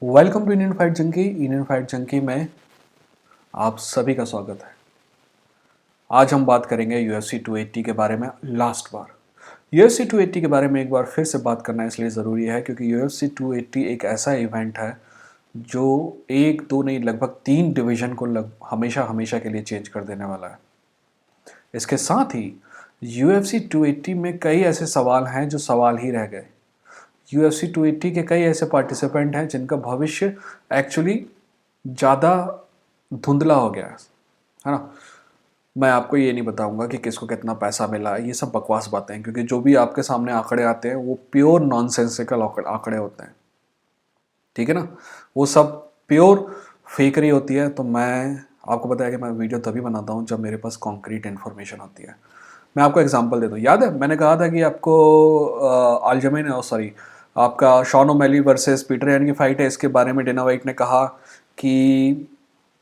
Welcome to Indian Fight Junkie. Indian Fight Junkie में आप सभी का स्वागत है। आज हम बात करेंगे UFC 280 के बारे में लास्ट बार। UFC 280 के बारे में एक बार फिर से बात करना इसलिए ज़रूरी है क्योंकि UFC 280 एक ऐसा इवेंट है जो एक दो नहीं लगभग 3 डिवीज़न को हमेशा हमेशा के लिए चेंज कर देने वाला है। इसके साथ ही UFC 280 में कई ऐसे सवाल हैं जो सवाल ही रह गए। UFC 280 के कई ऐसे पार्टिसिपेंट हैं जिनका भविष्य एक्चुअली ज़्यादा धुंधला हो गया है ना। मैं आपको ये नहीं बताऊंगा कि किसको कितना पैसा मिला है, ये सब बकवास बातें हैं क्योंकि जो भी आपके सामने आंकड़े आते हैं वो प्योर नॉनसेंसिकल आंकड़े होते हैं, ठीक है ना। वो सब प्योर फेकरी होती है। तो मैं आपको बताया कि मैं वीडियो तभी बनाता हूँ जब मेरे पास कॉन्क्रीट इन्फॉर्मेशन होती है। मैं आपको एग्जांपल देता हूँ। याद है मैंने कहा था कि आपको अल्जमेन सॉरी आपका शॉन ओमेली वर्सेस पीटर यान की फाइट है, इसके बारे में डेना वाइट ने कहा कि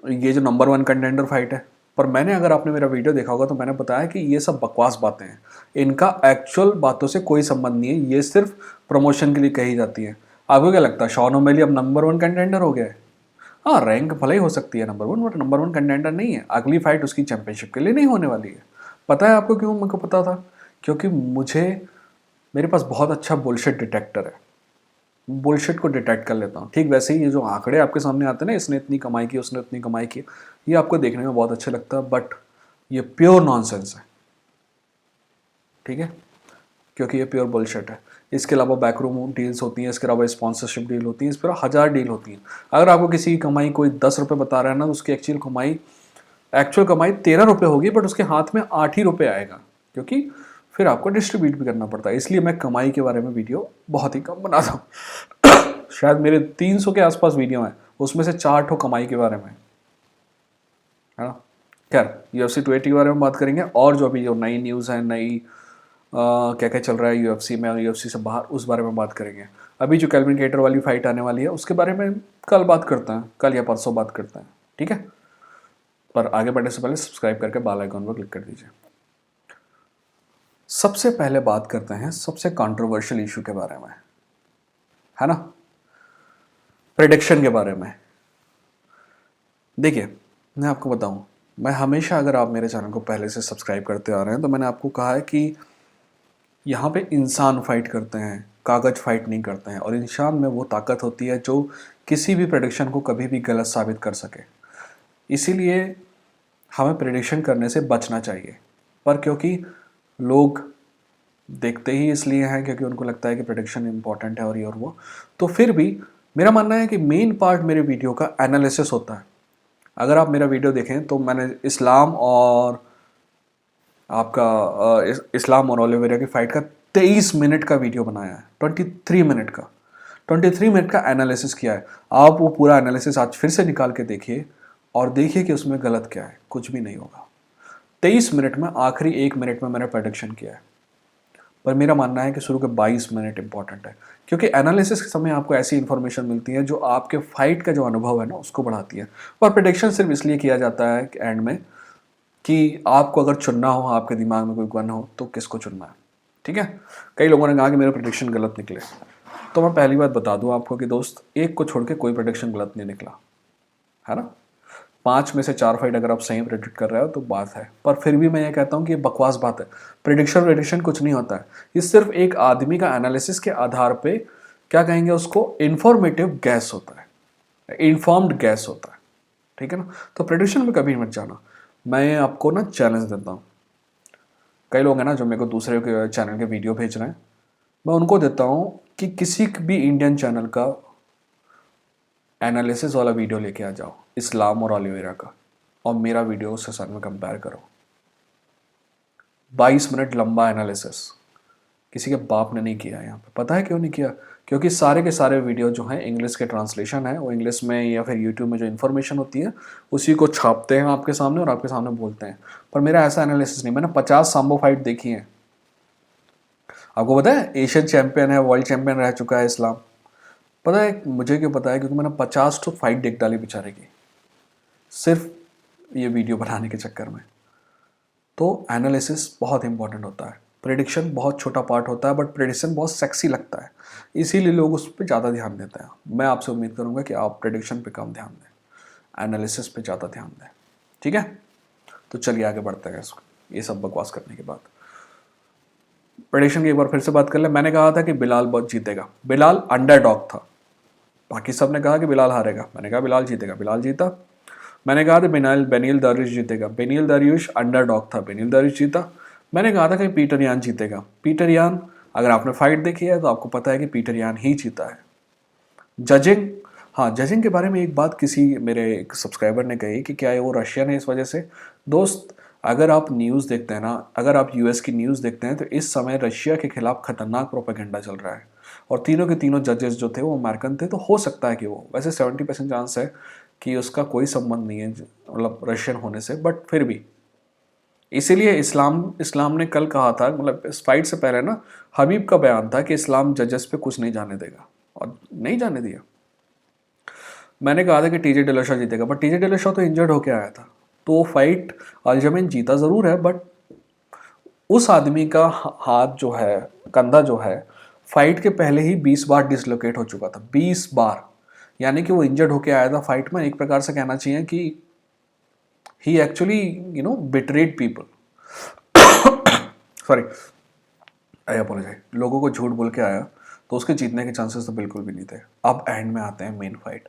ये जो नंबर 1 कंटेंडर फाइट है। पर मैंने अगर आपने मेरा वीडियो देखा होगा तो मैंने बताया कि ये सब बकवास बातें हैं, इनका एक्चुअल बातों से कोई संबंध नहीं है, ये सिर्फ प्रमोशन के लिए कही जाती है। आपको क्या लगता है शॉन ओमेली अब नंबर 1 कंटेंडर हो गया है? हाँ, रैंक भले ही हो सकती है नंबर 1, बट नंबर 1 कंटेंडर नहीं है। अगली फाइट उसकी चैंपियनशिप के लिए नहीं होने वाली है। पता है आपको क्यों? मेरे को पता था क्योंकि मेरे पास बहुत अच्छा बुलशिट डिटेक्टर है। बुलशिट को डिटेक्ट कर लेता हूँ। ठीक वैसे ही ये जो आंकड़े आपके सामने आते हैं ना, इसने इतनी कमाई की, उसने इतनी कमाई की, ये आपको देखने में बहुत अच्छा लगता है बट ये प्योर नॉनसेंस है, ठीक है, क्योंकि ये प्योर बुलशिट है। इसके अलावा बैकरूम डील्स होती हैं, इसके अलावा स्पॉन्सरशिप डील होती है, इस पर 1000 डील होती हैं। अगर आपको किसी की कमाई कोई 10 रुपये बता रहा है ना, तो उसकी एक्चुअल कमाई 13 रुपये होगी, बट उसके हाथ में 8 ही रुपये आएगा क्योंकि फिर आपको डिस्ट्रीब्यूट भी करना पड़ता है। इसलिए मैं कमाई के बारे में वीडियो बहुत ही कम बनाता हूँ। शायद मेरे 300 के आसपास वीडियो हैं, उसमें से 4 ठो कमाई के बारे में है ना। खैर, UFC 280 के बारे में बात करेंगे और जो अभी जो नई न्यूज़ है, नई क्या क्या चल रहा है UFC में और UFC से बाहर, उस बारे में बात करेंगे। अभी जो कैल्विन केटर वाली फाइट आने वाली है उसके बारे में कल बात करते हैं, कल या परसों बात करते हैं, ठीक है। पर आगे बढ़ने से पहले सब्सक्राइब करके बेल आइकन पर क्लिक कर दीजिए। सबसे पहले बात करते हैं सबसे कंट्रोवर्शियल इशू के बारे में, है ना, प्रेडिक्शन के बारे में। देखिए, मैं आपको बताऊं, मैं हमेशा, अगर आप मेरे चैनल को पहले से सब्सक्राइब करते आ रहे हैं तो मैंने आपको कहा है कि यहाँ पे इंसान फाइट करते हैं, कागज फाइट नहीं करते हैं। और इंसान में वो ताकत होती है जो किसी भी प्रेडिक्शन को कभी भी गलत साबित कर सके। इसीलिए हमें प्रेडिक्शन करने से बचना चाहिए। पर क्योंकि लोग देखते ही इसलिए हैं क्योंकि उनको लगता है कि प्रेडिक्शन इंपॉर्टेंट है और ये और वो, तो फिर भी मेरा मानना है कि मेन पार्ट मेरे वीडियो का एनालिसिस होता है। अगर आप मेरा वीडियो देखें तो मैंने इस्लाम और इस्लाम और ओलिवेरा की फाइट का 23 मिनट का वीडियो बनाया है, 23 मिनट का एनालिसिस किया है। आप वो पूरा एनालिसिस आज फिर से निकाल के देखिए और देखिए कि उसमें गलत क्या है। कुछ भी नहीं होगा। 23 मिनट में आखिरी 1 मिनट में मैंने प्रेडिक्शन किया है। पर मेरा मानना है कि शुरू के 22 मिनट इंपॉर्टेंट है क्योंकि एनालिसिस के समय आपको ऐसी इंफॉर्मेशन मिलती है जो आपके फाइट का जो अनुभव है ना उसको बढ़ाती है। और प्रेडिक्शन सिर्फ इसलिए किया जाता है एंड में कि आपको अगर चुनना हो, आपके दिमाग में कोई गन हो तो किसको चुनना है, ठीक है। कई लोगों ने कहा कि मेरे प्रेडिक्शन गलत निकले, तो मैं पहली बात बता दूं आपको कि दोस्त, एक को छोड़ के कोई प्रेडिक्शन गलत नहीं निकला, है ना। 5 में से 4 फाइट अगर आप सही प्रेडिक्ट कर रहे हो तो बात है। पर फिर भी मैं ये कहता हूँ कि ये बकवास बात है। प्रेडिक्शन कुछ नहीं होता है। ये सिर्फ एक आदमी का एनालिसिस के आधार पे, क्या कहेंगे उसको, इन्फॉर्मेटिव गैस होता है, इन्फॉर्म्ड गैस होता है, ठीक है ना। तो प्रेडिक्शन में कभी मत जाना। मैं आपको ना चैलेंज देता हूँ। कई लोग हैं ना जो मेरे को दूसरे के चैनल के वीडियो भेज रहे हैं, मैं उनको देता हूँ कि किसी भी इंडियन चैनल का एनालिसिस वाला वीडियो लेके आ जाओ, इस्लाम और ओलिवेरा का, और मेरा वीडियो उसके साथ में कंपेयर करो। 22 मिनट लंबा एनालिसिस किसी के बाप ने नहीं किया यहाँ पे। पता है क्यों नहीं किया? क्योंकि सारे के सारे वीडियो जो हैं इंग्लिश के ट्रांसलेशन है, वो इंग्लिश में या फिर यूट्यूब में जो इन्फॉर्मेशन होती है उसी को छापते हैं आपके सामने और आपके सामने बोलते हैं। पर मेरा ऐसा एनालिसिस नहीं। मैंने 50 सांबो फाइट देखी है। आपको पता है एशियन चैंपियन है, वर्ल्ड चैंपियन रह चुका है इस्लाम। पता है मुझे क्यों पता है? क्योंकि मैंने 50 तो फाइट देख डाली बेचारे की, सिर्फ ये वीडियो बनाने के चक्कर में। तो एनालिसिस बहुत इंपॉर्टेंट होता है। प्रेडिक्शन बहुत छोटा पार्ट होता है, बट प्रेडिक्शन बहुत सेक्सी लगता है, इसीलिए लोग उस पर ज़्यादा ध्यान देते हैं। मैं आपसे उम्मीद करूँगा कि आप प्रेडिक्शन पे कम ध्यान दें, एनालिसिस पे ज़्यादा ध्यान दें। ठीक है, तो चलिए आगे बढ़ते हैं इसको, ये सब बकवास करने के बाद। प्रेडिक्शन की एक बार फिर से बात कर ले। मैंने कहा था कि बिलाल बहुत जीतेगा, बिलाल अंडरडॉग था, बाकी सब ने कहा कि बिलाल हारेगा, मैंने कहा बिलाल जीतेगा, बिलाल जीता। मैंने कहा था बेनियल दरिश जीतेगा, बेनियल दरिश अंडरडॉग था, बेनियल दरिश जीता। मैंने कहा था कि पीटर यान जीतेगा, पीटर यान, अगर आपने फाइट देखी है तो आपको पता है कि पीटर यान ही जीता है। जजिंग, हाँ जजिंग के बारे में एक बात किसी मेरे एक सब्सक्राइबर ने कही कि क्या वो रशियन है इस वजह से। दोस्त, अगर आप न्यूज़ देखते हैं ना, अगर आप यूएस की न्यूज़ देखते हैं तो इस समय रशिया के खिलाफ खतरनाक प्रोपेगेंडा चल रहा है, और तीनों के तीनों जजेस जो थे वो अमेरिकन थे, तो हो सकता है कि वो, वैसे 70% चांस है कि उसका कोई संबंध नहीं है मतलब रशियन होने से, बट फिर भी। इसीलिए इस्लाम ने कल कहा था, मतलब इस फाइट से पहले ना, हबीब का बयान था कि इस्लाम जजेस पे कुछ नहीं जाने देगा, और नहीं जाने दिया। मैंने कहा था कि टीजे डिलशा जीतेगा, बट टीजे डिलशा तो इंजर्ड होके आया था, तो वो फाइट अल्जमेन जीता ज़रूर है, बट उस आदमी का हाथ जो है, कंधा जो है, फाइट के पहले ही 20 बार डिसलोकेट हो चुका था, 20 बार। यानी कि वो इंजर्ड होके आया था फाइट में। एक प्रकार से कहना चाहिए कि ही एक्चुअली बिट्रेड पीपल, सॉरी, आई अपोलोजाइज, लोगों को झूठ बोल के आया, तो उसके जीतने के चांसेस तो बिल्कुल भी नहीं थे। अब एंड में आते हैं मेन फाइट,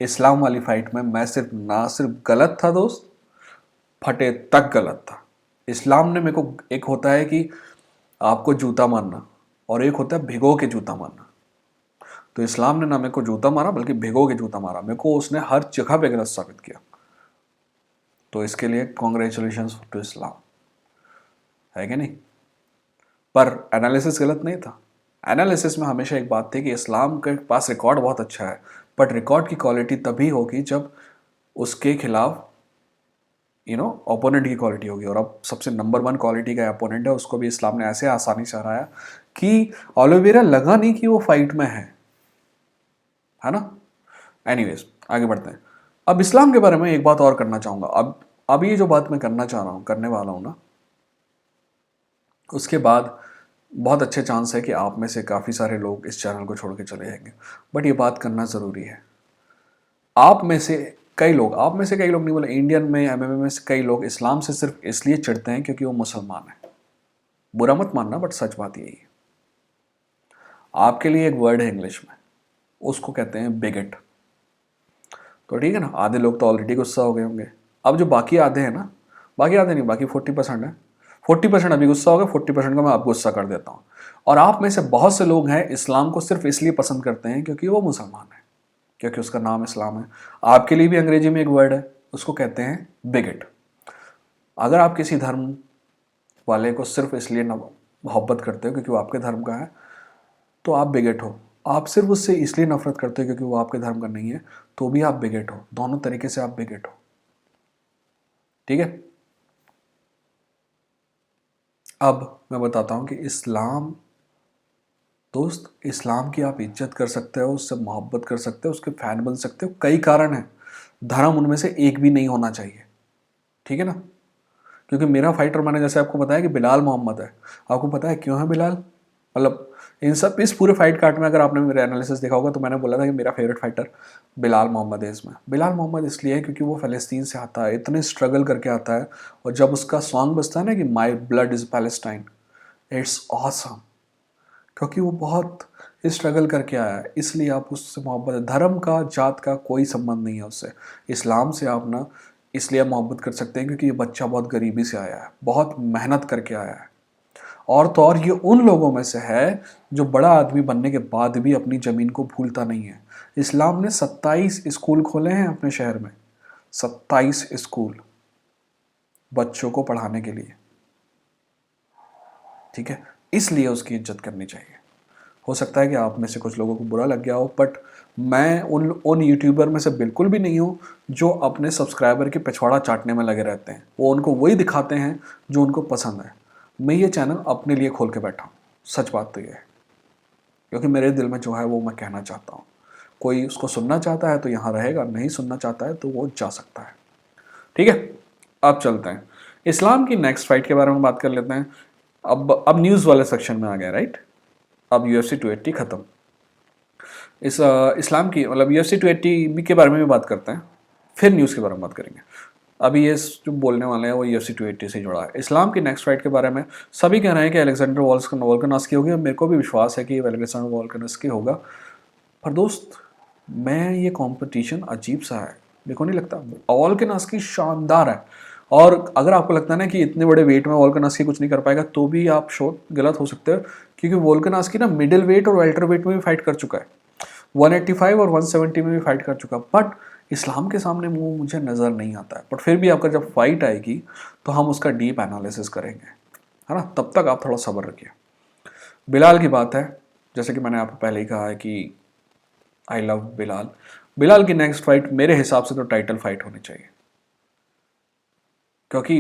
इस्लाम वाली फाइट में मैं सिर्फ गलत था दोस्त, फटे तक गलत था। इस्लाम ने मेरे को, एक होता है कि आपको जूता मारना, और एक होता है भिगो के जूता मारना। तो इस्लाम ने ना मेरे को जूता मारा, बल्कि भिगो के जूता मारा मेरे को, उसने हर जगह पे गलत साबित किया। तो इसके लिए कॉन्ग्रेचुलेशंस टू इस्लाम, है कि नहीं। पर एनालिसिस गलत नहीं था। एनालिसिस में हमेशा एक बात थी कि इस्लाम के पास रिकॉर्ड बहुत अच्छा है, बट रिकॉर्ड की क्वालिटी तभी होगी जब उसके खिलाफ ओपोनेंट की क्वालिटी होगी। और अब सबसे नंबर 1 क्वालिटी का ओपोनेंट है, उसको भी इस्लाम ने ऐसे आसानी से हराया कि ओलिवेरा लगा नहीं कि वो फाइट में है ना। एनीवेज, आगे बढ़ते हैं। अब इस्लाम के बारे में एक बात और करना चाहूँगा। अब ये जो बात मैं करना चाह रहा हूँ, करने वाला हूँ ना, उसके बाद बहुत अच्छे चांस है कि आप में से काफ़ी सारे लोग इस चैनल को छोड़ के चले जाएंगे, बट ये बात करना ज़रूरी है। आप में से कई लोग नहीं बोले, इंडियन में, एमएमए में से कई लोग इस्लाम से सिर्फ इसलिए चिढ़ते हैं क्योंकि वो मुसलमान है। बुरा मत मानना, बट सच बात यही है। आपके लिए एक वर्ड है इंग्लिश में, उसको कहते हैं बिगेट। तो ठीक है ना, आधे लोग तो ऑलरेडी गुस्सा हो गए होंगे। अब जो बाकी आधे हैं ना, बाकी आधे नहीं, बाकी 40% है, 40% अभी गुस्सा हो गया, 40% को मैं अब गुस्सा कर देता हूँ। और आप में से बहुत से लोग हैं इस्लाम को सिर्फ इसलिए पसंद करते हैं क्योंकि वो मुसलमान है, क्योंकि उसका नाम इस्लाम है। आपके लिए भी अंग्रेजी में एक वर्ड है, उसको कहते हैं बिगेट। अगर आप किसी धर्म वाले को सिर्फ इसलिए मोहब्बत करते हो क्योंकि वो आपके धर्म का है, तो आप बिगेट हो। आप सिर्फ उससे इसलिए नफरत करते हो क्योंकि वो आपके धर्म का नहीं है, तो भी आप बिगेट हो। दोनों तरीके से आप बिगेट हो, ठीक है। अब मैं बताता हूं कि इस्लाम, दोस्त, इस्लाम की आप इज्जत कर सकते हो, उससे मोहब्बत कर सकते हो, उसके फैन बन सकते हो। कई कारण हैं, धर्म उनमें से एक भी नहीं होना चाहिए, ठीक है ना। क्योंकि मेरा फाइटर, मैंने जैसे आपको बताया कि बिलाल मोहम्मद है। आपको पता है क्यों है बिलाल? मतलब इस पूरे फाइट कार्ड में अगर आपने मेरे एनालिसिस देखा होगा तो मैंने बोला था कि मेरा फेवरेट फाइटर बिलाल मोहम्मद है। इसमें बिलाल मोहम्मद इसलिए है क्योंकि वो फ़लस्तीन से आता है, इतने स्ट्रगल करके आता है, और जब उसका सॉन्ग बजता है ना कि my blood is Palestine, it's awesome, क्योंकि वो बहुत स्ट्रगल करके आया है, इसलिए आप उससे मोहब्बत है। धर्म का, जात का कोई संबंध नहीं है उससे। इस्लाम से आप ना इसलिए मोहब्बत कर सकते हैं क्योंकि ये बच्चा बहुत गरीबी से आया है, बहुत मेहनत करके आया है, और तो और ये उन लोगों में से है जो बड़ा आदमी बनने के बाद भी अपनी ज़मीन को भूलता नहीं है। इस्लाम ने 27 स्कूल खोले हैं अपने शहर में, 27 स्कूल बच्चों को पढ़ाने के लिए, ठीक है। इसलिए उसकी इज्जत करनी चाहिए। हो सकता है कि आप में से कुछ लोगों को बुरा लग गया हो, बट मैं उन यूट्यूबर में से बिल्कुल भी नहीं हूँ जो अपने सब्सक्राइबर के पिछवाड़ा चाटने में लगे रहते हैं। वो उनको वही दिखाते हैं जो उनको पसंद है। मैं ये चैनल अपने लिए खोल के बैठा हूँ, सच बात तो ये है, क्योंकि मेरे दिल में जो है वो मैं कहना चाहता हूँ। कोई उसको सुनना चाहता है तो यहाँ रहेगा, नहीं सुनना चाहता है तो वो जा सकता है, ठीक है। अब चलते हैं इस्लाम की नेक्स्ट फाइट के बारे में बात कर लेते हैं। अब न्यूज़ वाले सेक्शन में आ गया, राइट। अब UFC 280 ख़त्म। इस्लाम की मतलब UFC 280 के बारे में भी बात करते हैं, फिर न्यूज़ के बारे में बात करेंगे। अभी ये जो बोलने वाले हैं वो UFC 280 से जुड़ा है। इस्लाम की नेक्स्ट फाइट के बारे में सभी कह रहे हैं कि अलेक्जेंडर वोल्कानस्की होगी, और मेरे को भी विश्वास है कि अलेक्जेंडर वोल्कानस्की होगा। पर दोस्त, मैं ये कंपटीशन अजीब सा है, मेरे को नहीं लगता। वोल्कानस्की शानदार है, और अगर आपको लगता है ना कि इतने बड़े वेट में वोल्कानस्की कुछ नहीं कर पाएगा, तो भी आप गलत हो सकते हो, क्योंकि वोल्कानस्की ना मिडिल वेट और वेल्टर वेट में भी फाइट कर चुका है, 185 और 170 में भी फाइट कर चुका। बट इस्लाम के सामने वो मुझे नज़र नहीं आता है। बट फिर भी आपका जब फाइट आएगी तो हम उसका डीप एनालिसिस करेंगे, है ना। तब तक आप थोड़ा सब्र रखिए। बिलाल की बात है, जैसे कि मैंने आपको पहले ही कहा है कि आई लव बिलाल। बिलाल की नेक्स्ट फाइट मेरे हिसाब से तो टाइटल फाइट होनी चाहिए, क्योंकि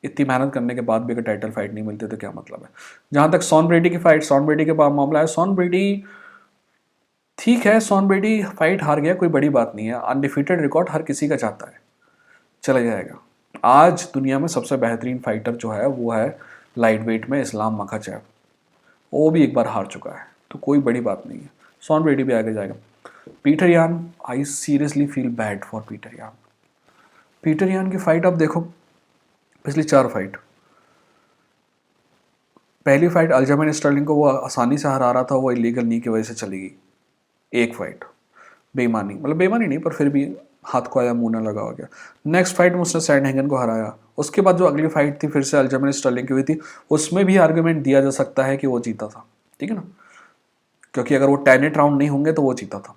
इतनी मेहनत करने के बाद भी अगर टाइटल फाइट नहीं मिलती तो क्या मतलब है। जहाँ तक सॉन ब्रेडी की फाइट, सॉन ब्रेडी के बाद मामला है, सॉन ब्रेडी ठीक है, सॉन ब्रेडी फाइट हार गया, कोई बड़ी बात नहीं है। अनडिफीटेड रिकॉर्ड हर किसी का चाहता है, चला जाएगा। आज दुनिया में सबसे बेहतरीन फाइटर जो है वो है लाइट वेट में इस्लाम मखाचेव, वो भी एक बार हार चुका है, तो कोई बड़ी बात नहीं है। सॉन ब्रेडी भी आगे जाएगा। पीटर यान, I seriously feel bad for Peter यान। पीटर यान की फाइट आप देखो, पिछली 4 फाइट, पहली फाइट अल्जमेन स्टर्लिंग को वो आसानी से हरा रहा था, वो इलीगल नी की वजह से चली गई। एक फाइट बेईमानी, मतलब बेईमानी नहीं, पर फिर भी हाथ को आया, मुंह ना लगा हो गया। नेक्स्ट फाइट में उसने सैंडहैगन को हराया। उसके बाद जो अगली फाइट थी फिर से अल्जमेन स्टर्लिंग की हुई थी, उसमें भी आर्गुमेंट दिया जा सकता है कि वो जीता था, ठीक है ना, क्योंकि अगर वो 10 राउंड नहीं होंगे तो वो जीता था।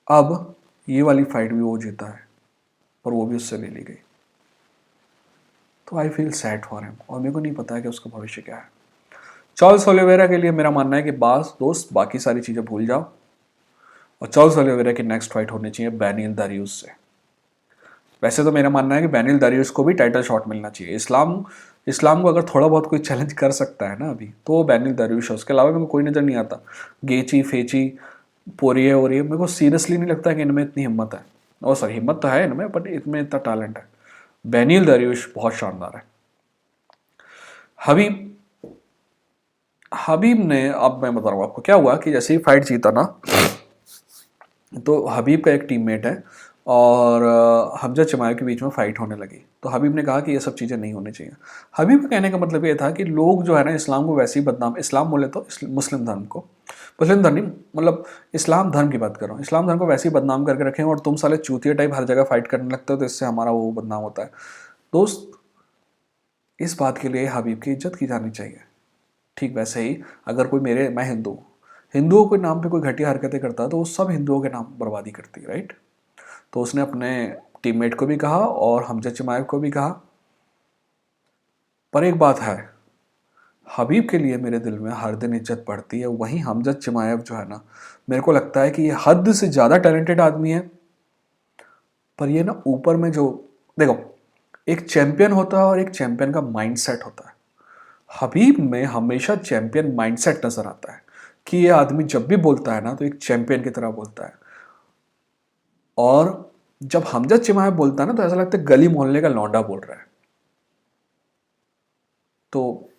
अब ये वाली फाइट भी वो जीता है, पर वो भी उससे ले ली गई। तो I feel sad for him, और मेरे को नहीं पता है कि उसका भविष्य क्या है। चार्ल्स ओलिवेरा के लिए मेरा मानना है कि बस दोस्त बाकी सारी चीज़ें भूल जाओ, और चार्ल्स ओलिवेरा की नेक्स्ट फाइट होनी चाहिए बेनिल दरियुस से। वैसे तो मेरा मानना है कि बेनिल दरियुस को भी टाइटल शॉट मिलना चाहिए। इस्लाम को अगर थोड़ा बहुत कोई चैलेंज कर सकता है ना अभी, तो वो बेनिल दरियुस है। उसके अलावा मेरे को कोई नज़र नहीं आता। गेची फेची पोरिये और ये, मेरे को सीरियसली नहीं लगता कि इनमें इतनी हिम्मत है। और सॉरी, हिम्मत तो है इनमें, बट इनमें इतना टैलेंट है। बेनिल दरियुस बहुत शानदार है। हबीब हबीब ने, अब मैं बता रहा हूँ आपको क्या हुआ कि जैसे ही फाइट जीता ना, तो हबीब का एक टीममेट है और हमजा चिमायो के बीच में फाइट होने लगी। तो हबीब ने कहा कि ये सब चीज़ें नहीं होनी चाहिए। हबीब का कहने का मतलब ये था कि लोग जो है ना इस्लाम को वैसे ही बदनाम, इस्लाम बोले तो मुस्लिम धर्म को, मुस्लिम धर्म नहीं, मतलब इस्लाम धर्म की बात कर रहा हूँ, इस्लाम धर्म को वैसे ही बदनाम करके रखें, और तुम साले चूतिया टाइप हर जगह फाइट करने लगते हो, तो इससे हमारा वो बदनाम होता है। दोस्त, इस बात के लिए हबीब की इज्जत की जानी चाहिए। ठीक वैसे ही अगर कोई मैं हिंदू हूँ, हिंदुओं के नाम पे कोई घटिया हरकतें करता है तो वो सब हिंदुओं के नाम बर्बादी करती है, राइट। तो उसने अपने टीममेट को भी कहा और हमजा चिमाएव को भी कहा। पर एक बात है, हबीब के लिए मेरे दिल में हर दिन इज्जत बढ़ती है। वहीं हमजा चिमाएव जो है ना, मेरे को लगता है कि ये हद से ज़्यादा टैलेंटेड आदमी है, पर ये ना ऊपर में जो, देखो, एक चैंपियन होता है और एक चैंपियन का माइंडसेट होता है। हबीब में हमेशा चैंपियन माइंडसेट नजर आता है कि ये आदमी जब भी बोलता है ना तो एक चैंपियन की तरह बोलता है। और जब हमजा चिमाएव बोलता है ना तो ऐसा लगता है गली मोहल्ले का लौंडा बोल रहा है। तो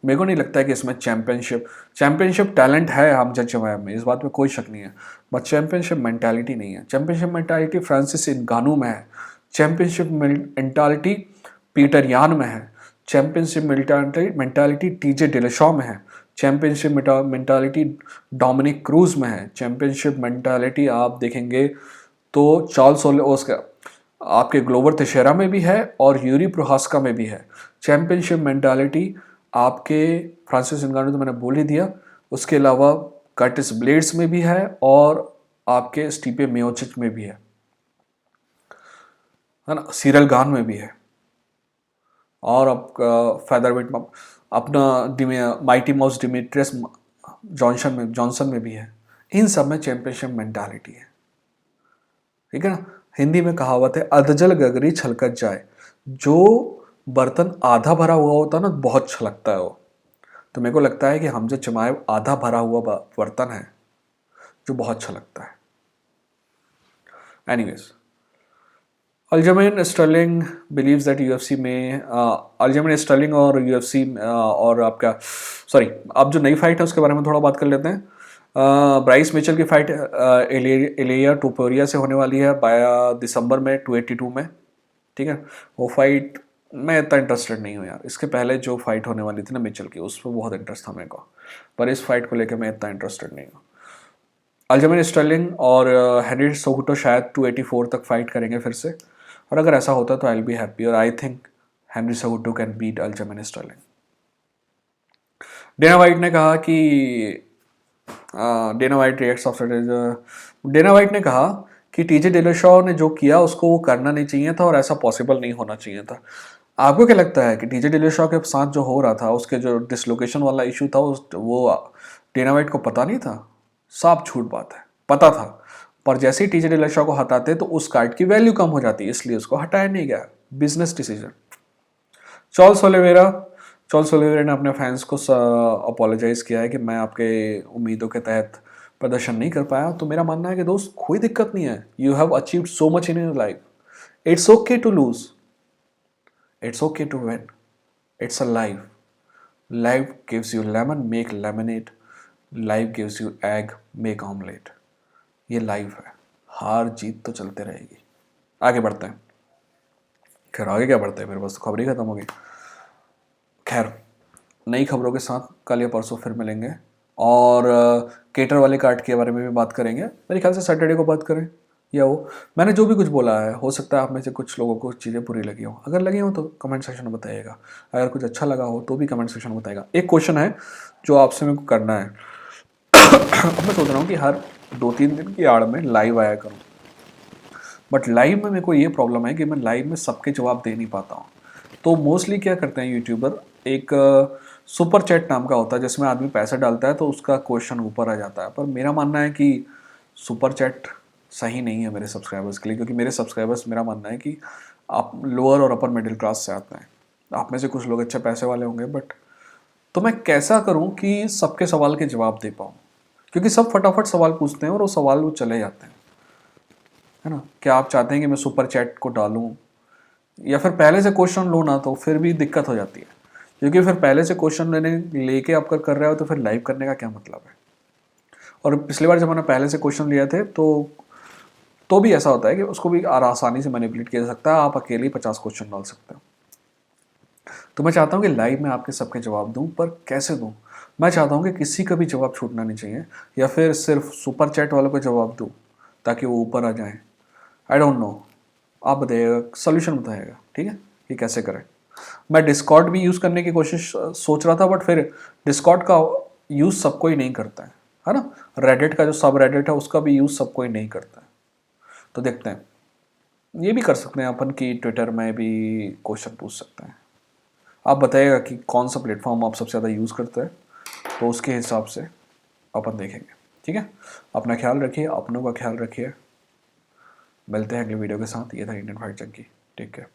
मेरे को नहीं लगता है कि इसमें चैंपियनशिप टैलेंट है हमजा चिमाएव में, इस बात में कोई शक नहीं है, बट चैंपियनशिप मेंटालिटी नहीं है। चैंपियनशिप मेंटालिटी फ्रांसिस नगानू में है, चैंपियनशिप मेंटालिटी पीटर यान में है, चैंपियनशिप मेंटालिटी टीजे डिलेशॉ में है, चैंपियनशिप मेंटालिटी डोमिनिक क्रूज में है, चैंपियनशिप मेंटालिटी आप देखेंगे तो चार्ल्स ओस्का आपके ग्लोवर तेशेरा में भी है और यूरी प्रोहास्का में भी है। चैंपियनशिप मेंटालिटी आपके फ्रांसिस नगानू तो मैंने बोल ही दिया, उसके अलावा कर्टिस ब्लेड्स में भी है और आपके स्टीपे मियोचिच में भी है ना, सीरल गान में भी है, और आपका फेदरवेट में अपना माइटी माउस डिमेट्रियस जॉनसन में भी है। इन सब में चैंपियनशिप मेंटालिटी है, ठीक है ना। हिंदी में कहावत है, अधजल गगरी छलकत जाए। जो बर्तन आधा भरा हुआ होता है ना, बहुत छलकता है वो। तो मेरे को लगता है कि हमजा चिमाएव आधा भरा हुआ बर्तन है जो बहुत छलकता है। Anyways, Aljamain Sterling believes that UFC में अल्जमेन स्टर्लिंग और यूएफसी और आपका सॉरी अब जो नई फाइट है उसके बारे में थोड़ा बात कर लेते हैं। ब्राइस मिचेल की फाइट एलिया टोपुरिया से होने वाली है बाय दिसंबर में 282 में। ठीक है, वो फाइट मैं इतना इंटरेस्टेड नहीं हूँ यार। इसके पहले जो फाइट होने वाली थी ना मिचेल की, उस पर बहुत इंटरेस्ट था मेरे को, पर इस फाइट को लेकर मैं इतना इंटरेस्टेड नहीं हूँ। अल्जमेन स्टर्लिंग और हेनरी सोहुटो शायद 284 तक फाइट करेंगे फिर से, और अगर ऐसा होता तो आई विल बी हैप्पी, और I think Henry Cejudo can beat Aljamain Sterling. Dana White ने कहा कि Dana White reacts after Dana White ने कहा कि टीजे डिलशॉ ने जो किया उसको वो करना नहीं चाहिए था और ऐसा पॉसिबल नहीं होना चाहिए था। आपको क्या लगता है कि टीजे डिलशॉ के साथ जो हो रहा था, उसके जो डिसलोकेशन वाला इशू था, वो डेना वाइट को पता नहीं था? साफ झूठ बात है, पता था, पर जैसे ही टीजे डिलशॉ को हटाते तो उस कार्ड की वैल्यू कम हो जाती, इसलिए उसको हटाया नहीं गया। Business decision. Charles Oliveira Charles Oliveira ने अपने फैंस को अपोलोजाइज किया है कि मैं आपके उम्मीदों के तहत प्रदर्शन नहीं कर पाया। तो मेरा मानना है कि दोस्त कोई दिक्कत नहीं है, you have achieved so much in your life, it's okay to lose, it's okay to win, it's a life. Life gives you lemon, make lemonade, life gives you egg, make omelette. ये life है, हार जीत तो चलते रहेगी। आगे बढ़ते हैं। खैर आगे क्या बढ़ते हैं, मेरे पास तो खबर ही खत्म हो गई। खैर नई खबरों के साथ कल या परसों फिर मिलेंगे, और केटर वाले कार्ड के बारे में भी बात करेंगे। मेरे ख्याल से सैटरडे को बात करें, या वो मैंने जो भी कुछ बोला है, हो सकता है आप में से कुछ लोगों को चीज़ें बुरी लगी हो। अगर लगी हो तो कमेंट सेक्शन में बताइएगा, अगर कुछ अच्छा लगा हो तो भी कमेंट सेक्शन में बताइएगा। एक क्वेश्चन है जो आपसे मेरे को करना है। अब मैं सोच रहा हूँ कि हर 2-3 दिन की आड़ में लाइव आया करूँ, बट लाइव में मेरे को ये प्रॉब्लम है कि मैं लाइव में सबके जवाब दे नहीं पाता हूँ। तो मोस्टली क्या करते हैं यूट्यूबर, एक सुपर चैट नाम का होता है जिसमें आदमी पैसा डालता है तो उसका क्वेश्चन ऊपर आ जाता है। पर मेरा मानना है कि सुपर चैट सही नहीं है मेरे सब्सक्राइबर्स के लिए, क्योंकि मेरे सब्सक्राइबर्स, मेरा मानना है कि आप लोअर और अपर मिडिल क्लास से आते हैं। आप में से कुछ लोग अच्छे पैसे वाले होंगे, बट तो मैं कैसा करूं कि सबके सवाल के जवाब दे पाऊं, क्योंकि सब फटाफट सवाल पूछते हैं और वो सवाल वो चले जाते हैं, है ना। क्या आप चाहते हैं कि मैं सुपर चैट को डालूं, या फिर पहले से क्वेश्चन लो ना, तो फिर भी दिक्कत हो जाती है, क्योंकि फिर पहले से क्वेश्चन लेके आप कर रहे हो तो फिर लाइव करने का क्या मतलब है। और पिछली बार जब मैंने पहले से क्वेश्चन लिए थे तो भी ऐसा होता है कि उसको भी आसानी से मैनिपुलेट किया जा सकता है, आप अकेले ही 50 क्वेश्चन डाल सकते हो। तो मैं चाहता हूँ कि लाइव में आपके सबके जवाब दूँ, पर कैसे दूँ? मैं चाहता हूँ कि किसी का भी जवाब छूटना नहीं चाहिए, या फिर सिर्फ सुपर चैट वालों को जवाब दूँ ताकि वो ऊपर आ जाएं। आई डोंट नो, आप बताइएगा, सोल्यूशन बताइएगा, ठीक है, कि कैसे करें। मैं डिस्कॉर्ड भी यूज़ करने की कोशिश सोच रहा था, बट फिर डिस्कॉर्ड का यूज़ सब कोई नहीं करता है ना। रेडिट का जो सब रेडिट है उसका भी यूज़ सब कोई नहीं करता है। तो देखते हैं, ये भी कर सकते हैं अपन कि ट्विटर में भी क्वेश्चन पूछ सकते हैं। आप बताइएगा कि कौन सा प्लेटफॉर्म आप सबसे ज़्यादा यूज़ करते हैं, तो उसके हिसाब से अपन देखेंगे, ठीक है। अपना ख्याल रखिए, अपनों का ख्याल रखिए। मिलते हैं अगले वीडियो के साथ। ये था Indian Fight Junkie. Take care.